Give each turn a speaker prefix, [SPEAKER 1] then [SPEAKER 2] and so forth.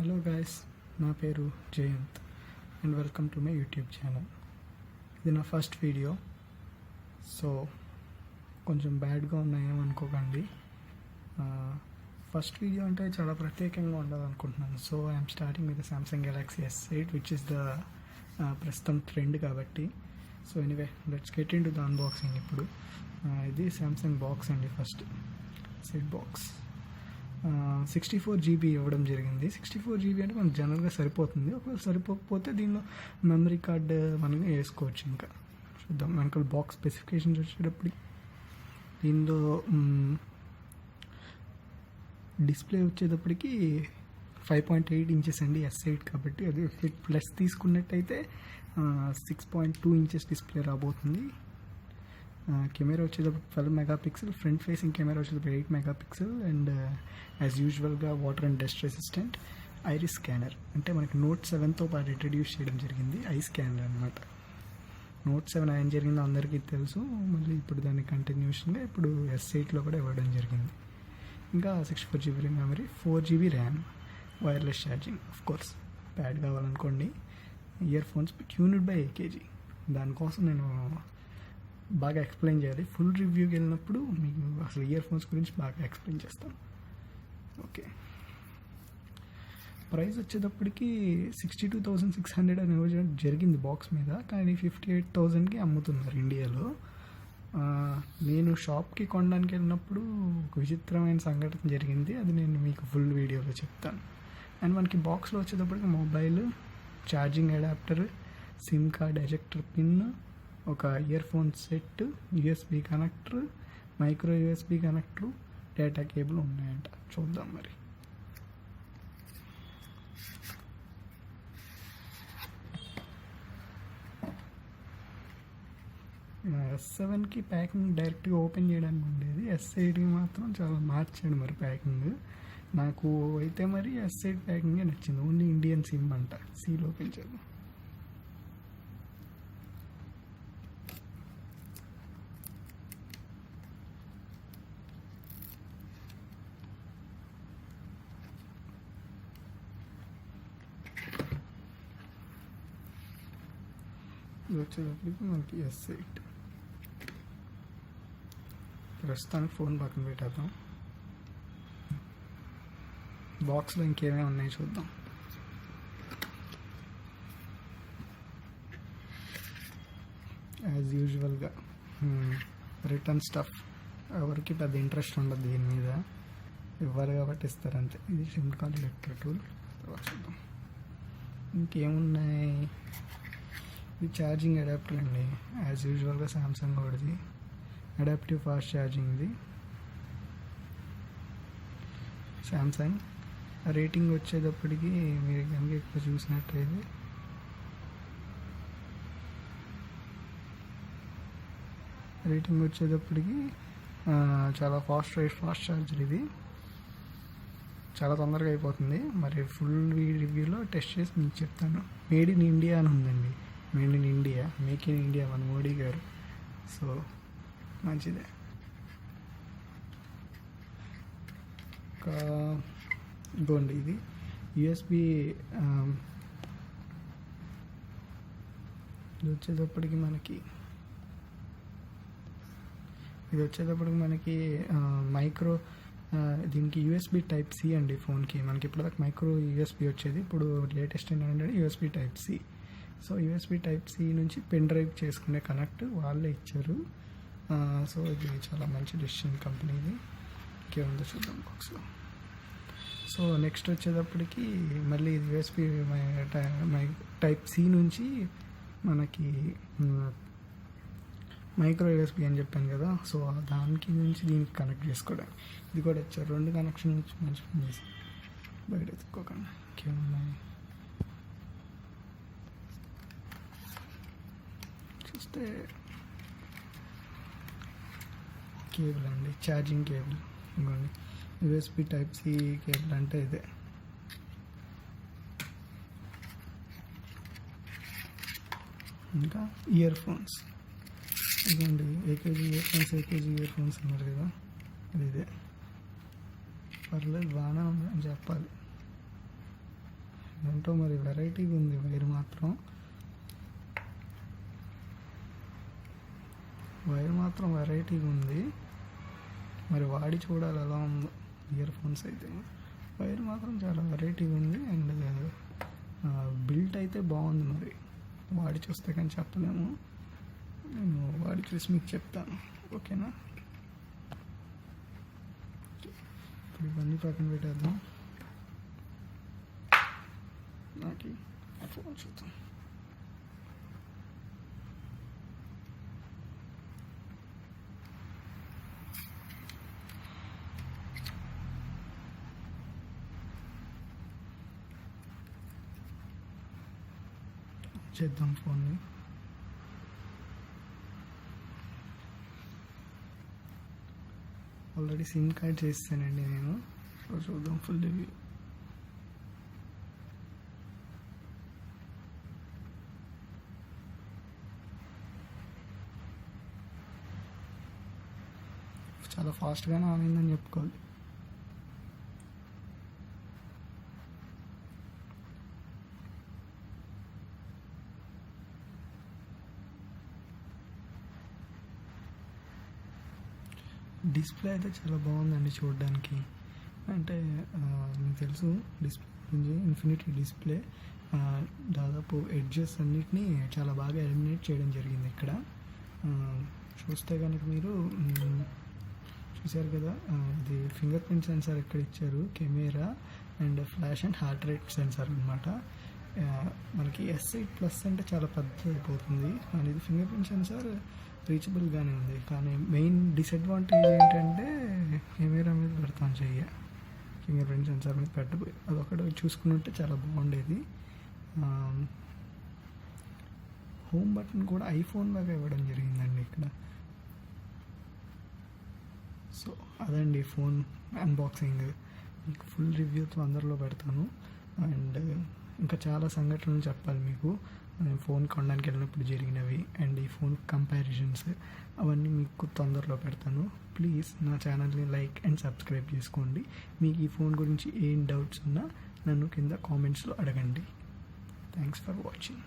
[SPEAKER 1] Hello guys, నా పేరు Jayanth and welcome to my YouTube channel. ఇది నా ఫస్ట్ వీడియో, సో కొంచెం బ్యాడ్గా ఉన్నాయేమనుకోకండి. ఫస్ట్ వీడియో అంటే చాలా ప్రత్యేకంగా ఉండాలనుకుంటున్నాను. So I'm starting with Samsung Galaxy S8 which is the ప్రస్తుతం ట్రెండ్ కాబట్టి. So anyway, let's get in to the unboxing. ఇప్పుడు ఇది సామ్సంగ్ బాక్స్ అండి. ఫస్ట్ సెట్ బాక్స్ 64 GB ఇవ్వడం జరిగింది. 64 GB అంటే మనకు జనరల్గా సరిపోతుంది. ఒకవేళ సరిపోకపోతే దీనిలో మెమరీ కార్డ్ మనం వేసుకోవచ్చు. ఇంకా చూద్దాం. మనకు బాక్స్ స్పెసిఫికేషన్స్ వచ్చేటప్పుడు దీనిలో డిస్ప్లే వచ్చేటప్పటికి 5.8 ఇంచెస్ అండి, S8 కాబట్టి. అది ప్లస్ తీసుకున్నట్టయితే 6.2 ఇంచెస్ డిస్ప్లే రాబోతుంది. కెమెరా వచ్చేటప్పుడు 12 మెగాపిక్సెల్, ఫ్రంట్ ఫేసింగ్ కెమెరా వచ్చేటప్పుడు 8 మెగాపిక్సెల్ అండ్ యాజ్ యూజువల్గా water and dust resistant. Iris scanner అంటే మనకి Note 7తో పాటు ఇంట్రడ్యూస్ చేయడం జరిగింది. ఐ స్కానర్ అనమాట. Note 7 ఏం జరిగిందో అందరికీ తెలుసు. మళ్ళీ ఇప్పుడు దాని కంటిన్యూషన్గా ఇప్పుడు S8లో కూడా ఇవ్వడం జరిగింది. ఇంకా 64 GB memory, 4 GB RAM, wireless charging. Of course pad కావాలనుకోండి. Earphones tuned by AKG. దానికోసం నేను బాగా ఎక్స్ప్లెయిన్ చేయాలి. ఫుల్ రివ్యూకి వెళ్ళినప్పుడు మీకు అసలు ఇయర్ ఫోన్స్ గురించి బాగా ఎక్స్ప్లెయిన్ చేస్తాను. ఓకే, ప్రైస్ వచ్చేటప్పటికి 62,600 అని ఇవ్వడం జరిగింది బాక్స్ మీద, కానీ 58,000కి అమ్ముతున్నారు ఇండియాలో. నేను షాప్కి కొనడానికి వెళ్ళినప్పుడు ఒక విచిత్రమైన సంఘటన జరిగింది. అది నేను మీకు ఫుల్ వీడియోలో చెప్తాను. అండ్ మనకి బాక్స్లో వచ్చేటప్పటికి mobile, charging adapter, sim card ejector pin, ఒక earphone set, USB connector, micro USB connector, data cable ఉన్నాయంట. చూద్దాం మరి. S7కి ప్యాకింగ్ డైరెక్ట్గా ఓపెన్ చేయడానికి ఉండేది. S8కి మాత్రం చాలా మార్చాడు మరి ప్యాకింగ్. నాకు అయితే మరి S8 ప్యాకింగే నచ్చింది. ఓన్లీ ఇండియన్ సిమ్ అంట. సీల్ ఓపెన్ చేద్దాం. ఇది వచ్చేటప్పటికి మనకి S8. ప్రస్తుతానికి ఫోన్ పక్కన పెట్టేద్దాం. బాక్స్లో ఇంకేమేమి ఉన్నాయి చూద్దాం. యాజ్ యూజువల్గా రిటర్న్ స్టఫ్. ఎవరికి పెద్ద ఇంట్రెస్ట్ ఉండదు దీని మీద, ఇవ్వాలి కాబట్టి ఇస్తారంతే. ఇది సిమ్ కార్డ్ ఎలక్ట్రిక్ టూల్. చూద్దాం ఇంకేమున్నాయి. ఇది ఛార్జింగ్ అడాప్టర్ అండి, యాజ్ యూజువల్గా సామ్సంగ్ వాడిది. Adaptive fast charging. ఇది సామ్సంగ్. రేటింగ్ వచ్చేటప్పటికి మీరు కనుక ఎక్కువ చూసినట్టయితే రేటింగ్ వచ్చేటప్పటికి చాలా ఫాస్ట్ ఛార్జర్. ఇది చాలా తొందరగా అయిపోతుంది. మరి ఫుల్ రివ్యూలో టెస్ట్ చేసి మీకు చెప్తాను. మేడ్ ఇన్ ఇండియా అని ఉందండి. Made in India, make in India మన మోడీ గారు. సో మంచిదే. ఇంకా ఇదిగోండి, ఇది USB. ఇది వచ్చేటప్పటికి మనకి మైక్రో, దీనికి USB Type-C అండి ఫోన్కి. మనకి ఇప్పటిదాకా మైక్రో USB వచ్చేది. ఇప్పుడు లేటెస్ట్ ఏంటంటే USB Type-C. So USB Type-C నుంచి పెన్ డ్రైవ్ చేసుకునే కనెక్ట్ వాళ్ళే ఇచ్చారు. సో ఇది చాలా మంచి డెసిషన్ కంపెనీది. ఇంకేముందో చూద్దాం బాక్స్లో. సో నెక్స్ట్ వచ్చేటప్పటికి మళ్ళీ USB Type-C నుంచి మనకి మైక్రో USB అని చెప్పాను కదా. సో దానికి నుంచి దీనికి కనెక్ట్ చేసుకోవడానికి ఇది కూడా ఇచ్చారు. 2 కనెక్షన్ నుంచి మంచి పని చేసి బయట ఎత్తుక్కోకండి. ఇంకేమున్నాయి చూస్తే కేబుల్ అండి, ఛార్జింగ్ కేబుల్. ఇంకోండి USB Type-C కేబుల్ అంటే ఇదే. ఇంకా ఇయర్ ఫోన్స్. ఇదండి AKG ఇయర్ ఫోన్స్ అన్నారు కదా, అది ఇదే. పర్లేదు, బాగానే ఉంది అని చెప్పాలి. ఏంటో మరి వెరైటీగా ఉంది వైర్ మాత్రం వెరైటీగా ఉంది. మరి వాడి చూడాలి ఎలా ఉందో. ఇయర్ ఫోన్స్ అయితే వైర్ మాత్రం చాలా వెరైటీగా ఉంది. అండ్ బిల్ట్ అయితే బాగుంది. మరి వాడి చూస్తే కానీ చెప్పలేము. నేను వాడి చూసి మీకు చెప్తాను, ఓకేనా? ఇప్పుడు ఇవన్నీ పక్కన పెట్టేద్దాం. నాకు ఫోన్ చూద్దాం. చేద్దాం ఫోన్ని. ఆల్రెడీ సిమ్ కార్డ్ చేస్తానండి నేను. సో చూద్దాం ఫుల్ రివ్యూ. చాలా ఫాస్ట్గానే ఆన్ అయిందని చెప్పుకోవాలి. డిస్ప్లే అయితే చాలా బాగుందండి చూడడానికి. అంటే మీకు తెలుసు డిస్ప్లే గురించి, ఇన్ఫినిటీ డిస్ప్లే. దాదాపు ఎడ్జెస్ అన్నిటినీ చాలా బాగా ఎలిమినేట్ చేయడం జరిగింది ఇక్కడ. చూస్తే కనుక మీరు చూసారు కదా, ఇది ఫింగర్ ప్రింట్ సెన్సార్ ఎక్కడ ఇచ్చారు, camera and flash and heart rate censor అనమాట. మనకి S8+ అంటే చాలా పెద్ద అయిపోతుంది. అండ్ ఇది ఫింగర్ ప్రింట్ సెన్సార్ రీచబుల్గానే ఉంది. కానీ మెయిన్ డిసడ్వాంటేజ్ ఏంటంటే కెమెరా మీద పెడతాను చెయ్య, ఫింగర్ ప్రింట్ సెన్సార్ మీద పెట్టబోయి అదొకటి చూసుకుని ఉంటే చాలా బాగుండేది. హోమ్ బటన్ కూడా ఐఫోన్ లాగా ఇవ్వడం జరిగిందండి ఇక్కడ. సో అదండి ఫోన్ అన్బాక్సింగ్. మీకు ఫుల్ రివ్యూతో అందరిలో పెడతాను. అండ్ ఇంకా చాలా సంఘటనలు చెప్పాలి మీకు. ఫోన్ కొనడానికి వెళ్ళినప్పుడు జరిగినవి అండ్ ఈ ఫోన్ కంపారిజన్స్ అవన్నీ మీకు తొందరలో పెడతాను. ప్లీజ్ నా ఛానల్ని లైక్ అండ్ సబ్స్క్రైబ్ చేసుకోండి. మీకు ఈ ఫోన్ గురించి ఏం డౌట్స్ ఉన్నా నన్ను కింద కామెంట్స్లో అడగండి. Thanks for watching.